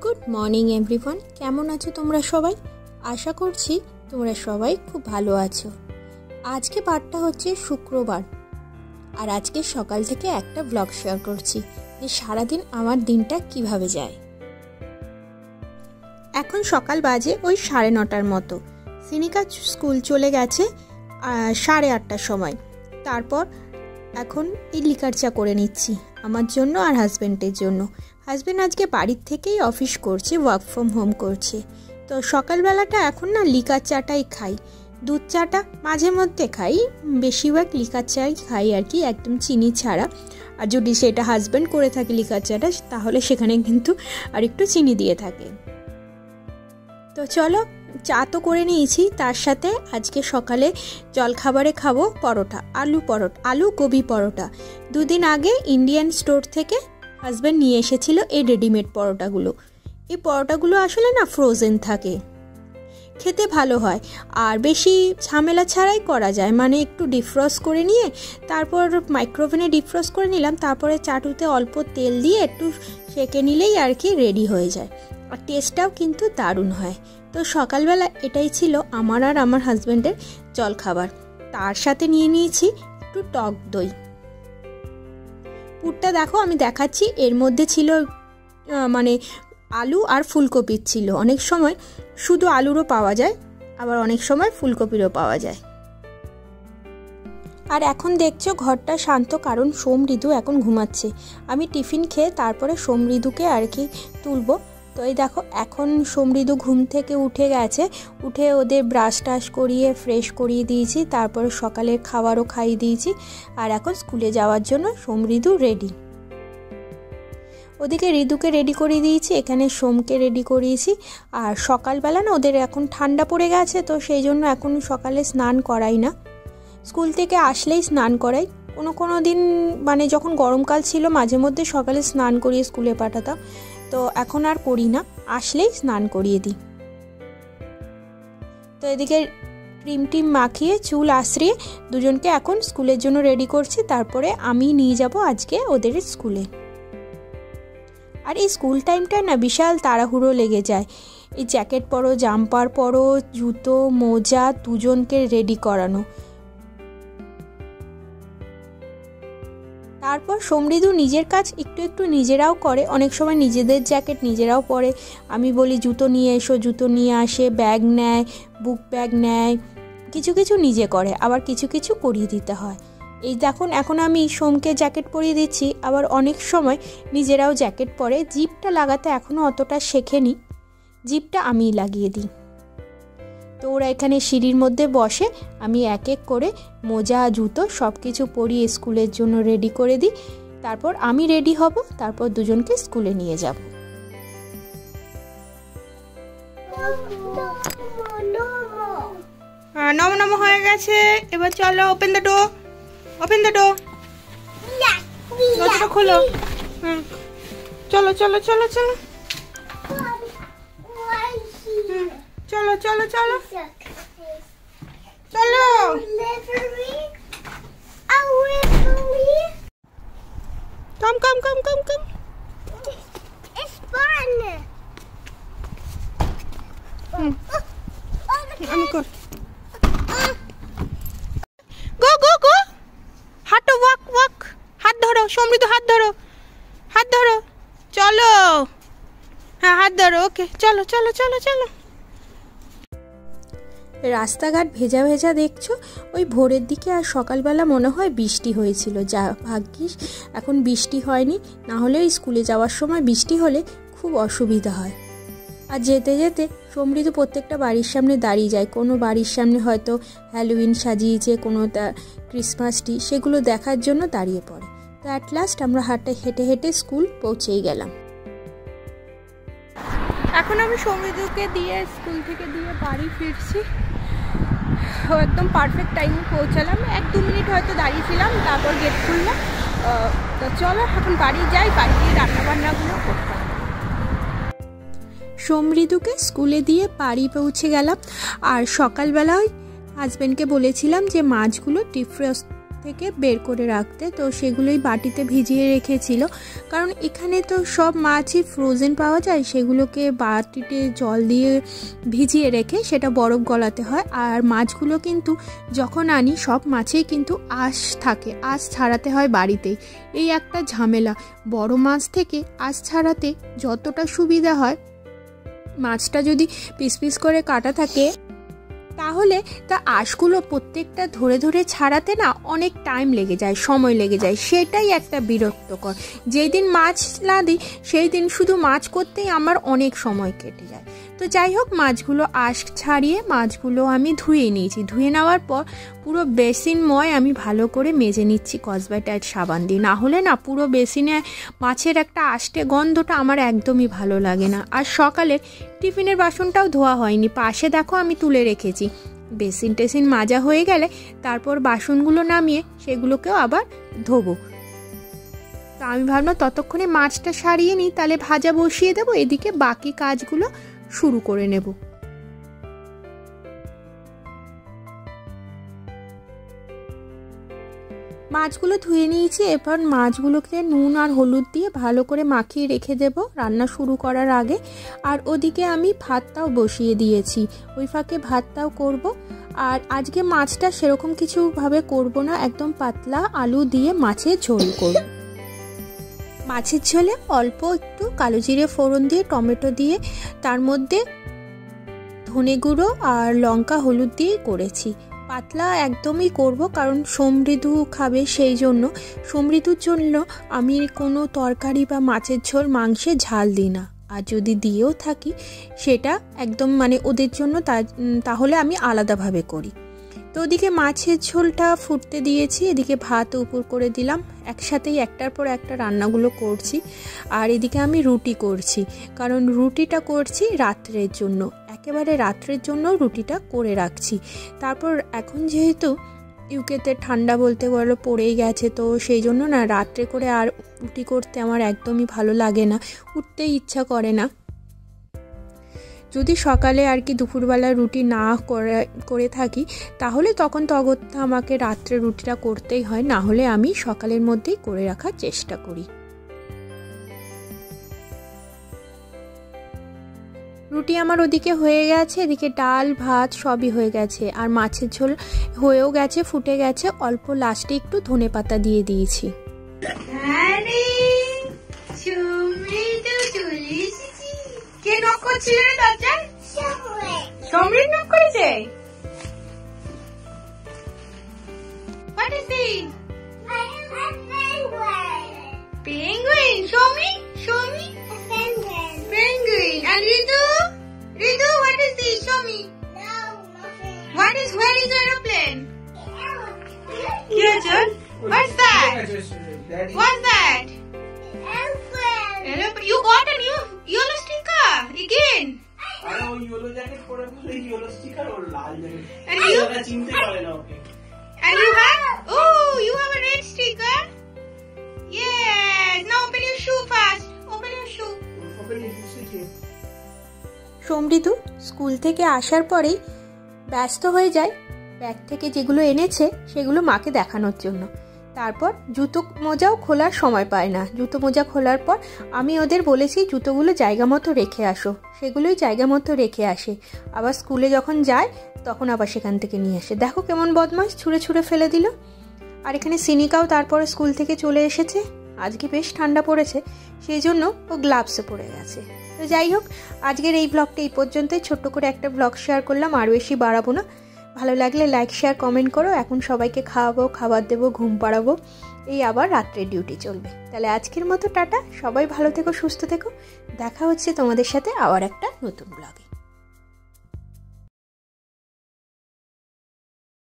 Good morning everyone, কেমন আছো তোমরা সবাই? আশা করছি তোমরা সবাই খুব ভালো আছো। আজকে বারটা হচ্ছে শুক্রবার, আর আজকে সকাল থেকে একটা ব্লগ শেয়ার করছি যে সারাদিন আমার দিনটা কিভাবে যায়। এখন সকাল বাজে ওই 9:30 মতো। সিনিকা স্কুল চলে গেছে 8:30টার সময়। তারপর এখন এই লিকার চা করে নিচ্ছি আমার জন্য আর হাজব্যান্ডের জন্য। হাজব্যান্ড আজকে বাড়ির থেকেই অফিস করছে, ওয়ার্ক ফ্রম হোম করছে। তো সকালবেলাটা এখন না লিকার চাটাই খাই, দুধ চাটা মাঝে মধ্যে খাই, বেশিরভাগ লিকার চাই খাই আর কি, একদম চিনি ছাড়া। আর যদি সেটা হাজব্যান্ড করে থাকে লিকার চাটা, তাহলে সেখানে কিন্তু আর একটু চিনি দিয়ে থাকে। তো চলো, চা তো করে নিয়েছি, তার সাথে আজকে সকালে জলখাবারে খাবো পরোটা, আলু গোবি পরোটা। দুদিন আগে ইন্ডিয়ান স্টোর থেকে হাজব্যান্ড নিয়ে এসেছিল এই রেডিমেড পরোটাগুলো। এই পরোটাগুলো আসলে না ফ্রোজেন থাকে, খেতে ভালো হয় আর বেশি ঝামেলা ছাড়াই করা যায়। মানে একটু ডিফ্রস্ট করে নিয়ে তারপর মাইক্রোওভেনে ডিফ্রস্ট করে নিলাম, তারপরে চাটুতে অল্প তেল দিয়ে একটু সেঁকে নিলেই আর কি রেডি হয়ে যায়। আর টেস্টটাও কিন্তু দারুণ হয়। তো সকালবেলা এটাই ছিল আমার আর আমার হাজব্যান্ডের জলখাবার। তার সাথে নিয়ে নিয়েছি একটু টক দই। পুরটা দেখো আমি দেখাচ্ছি, এর মধ্যে ছিল মানে আলু আর ফুলকপির ছিল। অনেক সময় শুধু আলুরও পাওয়া যায়, আবার অনেক সময় ফুলকপিরও পাওয়া যায়। আর এখন দেখছো ঘরটা শান্ত, কারণ সমৃদ্ধ এখন ঘুমাচ্ছে। আমি টিফিন খেয়ে তারপরে সমৃদ্ধকে আর কি তুলবো। তো এই দেখো এখন সমৃদ্ধ ঘুম থেকে উঠে গেছে, উঠে ওদের ব্রাশ টাশ করিয়ে ফ্রেশ করিয়ে দিয়েছি, তারপরে সকালের খাবারও খাইয়ে দিয়েছি। আর এখন স্কুলে যাওয়ার জন্য সমৃদ্ধ রেডি। ওদিকে ঋতুকে রেডি করে দিয়েছি, এখানে সোমকে রেডি করিয়েছি। আর সকালবেলা না ওদের এখন ঠান্ডা পড়ে গেছে, তো সেই জন্য এখন সকালে স্নান করাই না, স্কুল থেকে আসলেই স্নান করাই। কোনো দিন মানে যখন গরমকাল ছিল মাঝে মধ্যে সকালে স্নান করিয়ে স্কুলে পাঠাতাম, তো এখন আর করি না, আসলেই স্নান করিয়ে দিই। তো এদিকে ক্রিম টিম মাখিয়ে চুল আশ্রিয়ে দুজনকে এখন স্কুলের জন্য রেডি করছি, তারপরে আমি নিয়ে যাব আজকে ওদের স্কুলে। আর এই স্কুল টাইমটায় না বিশাল তাড়াহুড়ো লেগে যায়। এই জ্যাকেট পরো, জাম্পার পরো, জুতো মোজা দুজনকে রেডি করানো। তারপর সমৃদ্ধ নিজের কাজ একটু নিজেরাও করে, অনেক সময় নিজেদের জ্যাকেট নিজেরাও পরে। আমি বলি জুতো নিয়ে এসো, জুতো নিয়ে আসে, ব্যাগ নেয়, বুক ব্যাগ নেয়, কিছু নিজে করে, আবার কিছু করিয়ে দিতে হয়। এই দেখুন এখন আমি সোমকে জ্যাকেট পরিয়ে দিচ্ছি, আবার অনেক সময় নিজেরাও জ্যাকেট পরে। জিপটা লাগাতে এখনও অতটা শেখেনি, জিপটা আমিই লাগিয়ে দিই। তো ওরা এখানে সিঁড়ির মধ্যে বসে, আমি এক এক করে মোজা জুতো সব কিছু পরিয়ে স্কুলের জন্য রেডি করে দিই। তারপর আমি রেডি হব, তারপর দুজনকে স্কুলে নিয়ে যাব। নম হয়ে গেছে, এবার চলো ওপেন দ্য ডোর, দরজাটা খোলো। চলো চলো চলো চলো চলো চলো চলো চলো। কম আমি কর। গো হাঁটো, ওয়াক। হাত ধরো সমৃদ্ধ, হাত ধরো চলো। হ্যাঁ হাত ধরো, ওকে চলো চলো চলো চলো। রাস্তাঘাট ভেজা দেখছো, ওই ভোরের দিকে আর সকালবেলা মনে হয় বৃষ্টি হয়েছিল। যা ভাগ্যিস এখন বৃষ্টি হয়নি, না হলে স্কুলে যাওয়ার সময় বৃষ্টি হলে খুব অসুবিধা হয়। আর যেতে যেতে সমৃদ্ধ প্রত্যেকটা বাড়ির সামনে দাঁড়িয়ে যায়। কোনো বাড়ির সামনে হয়তো হ্যালোউইন সাজিয়েছে, কোনো ক্রিসমাস ট্রি, সেগুলো দেখার জন্য দাঁড়িয়ে পড়ে। তো অ্যাট লাস্ট আমরা হেঁটে স্কুল পৌঁছেই গেলাম। এখন আমি সমৃদ্ধকে দিয়ে স্কুল থেকে দিয়ে বাড়ি ফিরছি। একদম পারফেক্ট টাইমে পৌঁছালাম, 1-2 মিনিট হয়তো দাঁড়িয়েছিলাম, তারপর গেট খুললাম। তো চলো এখন বাড়ি যাই, বাড়ি গিয়ে রান্নাবান্নাগুলো করতাম। সমৃদ্ধকে স্কুলে দিয়ে বাড়ি পৌঁছে গেলাম। আর সকালবেলায় হাজব্যান্ডকে বলেছিলাম যে মাছগুলো ডিফ্রস্ট থেকে বের করে রাখতে, তো সেগুলোই বাটিতে ভিজিয়ে রেখেছিল। কারণ এখানে তো সব মাছই ফ্রোজেন পাওয়া যায়, সেগুলোকে বাটিতে জল দিয়ে ভিজিয়ে রেখে সেটা বরফ গলাতে হয়। আর মাছগুলো কিন্তু যখন আনি সব মাছেই কিন্তু আঁশ থাকে, আঁশ ছাড়াতে হয় বাড়িতেই। এই একটা ঝামেলা, বড় মাছ থেকে আঁশ ছাড়াতে যতটা সুবিধা হয়, মাছটা যদি পিস পিস করে কাটা থাকে তাহলে তা আঁশগুলো প্রত্যেকটা ধরে ধরে ছাড়াতে না অনেক টাইম লেগে যায়, সময় লেগে যায়। সেটাই একটা বিরক্তকর। যেই দিন মাছ না দিই সেই দিন শুধু মাছ করতেই আমার অনেক সময় কেটে যায়। তো যাই হোক, মাছগুলো আঁশ ছাড়িয়ে মাছগুলো আমি ধুয়ে নিয়েছি। ধুয়ে নেওয়ার পর পুরো বেসিনময় আমি ভালো করে মেজে নিচ্ছি কসবাইট সাবান দিয়ে। না হলে না পুরো বেসিনে মাছের একটা আষ্টে গন্ধটা আমার একদমই ভালো লাগে না। আর সকালে টিফিনের বাসনটাও ধোয়া হয়নি, পাশে দেখো আমি তুলে রেখেছি। বেসিন টেসিন মাজা হয়ে গেলে তারপর বাসনগুলো নামিয়ে সেগুলোকেও আবার ধোবো। তো আমি ভাবলাম ততক্ষণে মাছটা সারিয়ে নিই, তাহলে ভাজা বসিয়ে দেবো, এদিকে বাকি কাজগুলো শুরু করে নেব। মাছগুলো ধুয়ে নিয়েছি, এবার মাছগুলোকে নুন আর হলুদ দিয়ে ভালো করে মাখিয়ে রেখে দেব রান্না শুরু করার আগে। আর ওদিকে আমি ভাতটাও বসিয়ে দিয়েছি, ওই ফাঁকে ভাতটাও করব। আর আজকে মাছটা সেরকম কিছুভাবে করব না, একদম পাতলা আলু দিয়ে মাছের ঝোল করব। মাছের ঝোলে অল্প একটু কালো জিরে ফোড়ন দিয়ে, টমেটো দিয়ে, তার মধ্যে ধনে গুঁড়ো আর লঙ্কা হলুদ দিয়ে করেছি। পাতলা একদমই করব, কারণ সমৃদ্ধ খাবে, সেই জন্য। সমৃদ্ধর জন্য আমি কোনো তরকারি বা মাছের ঝোল মাংসে ঝাল দিই না। আর যদি দিয়েও থাকি সেটা একদম মানে ওদের জন্য, তাহলে আমি আলাদাভাবে করি। তো ওদিকে মাছের ঝোলটা ফুটতে দিয়েছি, এদিকে ভাত উপর করে দিলাম। একসাথেই একটার পর একটা রান্নাগুলো করছি। আর এদিকে আমি রুটি করছি, কারণ রুটিটা করছি রাত্রের জন্য, একেবারে রাত্রের জন্য রুটিটা করে রাখছি। তারপর এখন যেহেতু ইউকেতে ঠান্ডা বলতে গেলে পড়েই গেছে, তো সেই জন্য না রাত্রে করে আর রুটি করতে আমার একদমই ভালো লাগে না, উঠতেই ইচ্ছা করে না। যদি সকালে আর কি দুপুরবেলা রুটি না করে থাকি তাহলে তখন আমাকে রাত্রে রুটিটা করতেই হয়, না হলে আমি সকালের মধ্যেই করে রাখার চেষ্টা করি। রুটি আমার ওদিকে হয়ে গেছে, এদিকে ডাল ভাত সবই হয়ে গেছে। আর মাছের ঝোল হয়েও গেছে, ফুটে গেছে। অল্প লাস্টে একটু ধনেপাতা দিয়ে দিয়েছি। কে নক করছিল রে দরজায়? সমৃদ্ধ নক করেছে। What is it? I am a penguin. Penguin? Show me. Show me. A penguin. Penguin. And Ritu? Ritu, what is this? Show me. No, nothing. Where is the aeroplane? Aeroplane. What's that? What's that? Aeroplane. You got a new yellow sticker again. I know yellow jacket for a yellow sticker or lal jacket. And you? And you have? Oh, you have a red sticker. Yes. Now open your shoe fast. Open your shoe. Open your shoe. সমৃদ্ধ school থেকে আসার পরেই ব্যস্ত হয়ে যায় bag থেকে যেগুলো এনেছে সেগুলো মাকে দেখানোর জন্য। তারপর জুতো মোজাও খোলার সময় পায় না। জুতো মোজা খোলার পর আমি ওদের বলেছি জুতোগুলো জায়গা মতো রেখে আসো, সেগুলোই জায়গা মতো রেখে আসে। আবার স্কুলে যখন যায় তখন আবার সেখান থেকে নিয়ে আসে। দেখো কেমন বদমাশ, ছুঁড়ে ছুঁড়ে ফেলে দিল। আর এখানে সিনিকাও তারপরে স্কুল থেকে চলে এসেছে। আজকে বেশ ঠান্ডা পড়েছে, সেই জন্য ও গ্লাভসে পড়ে গেছে। তো যাই হোক, আজকের এই ব্লগটা এই পর্যন্তই। ছোট্ট করে একটা ব্লগ শেয়ার করলাম, আর বেশি বাড়াবো না। ভালো লাগলে লাইক শেয়ার কমেন্ট করো। এখন সবাইকে খাওয়াবো, খাবার দেবো, ঘুম পাড়াবো। এই আবার রাত্রে ডিউটি চলবে। তাহলে আজকের মতো টাটা, সবাই ভালো থেকো, সুস্থ থেকো। দেখা হচ্ছে তোমাদের সাথে আবার একটা নতুন ব্লগে।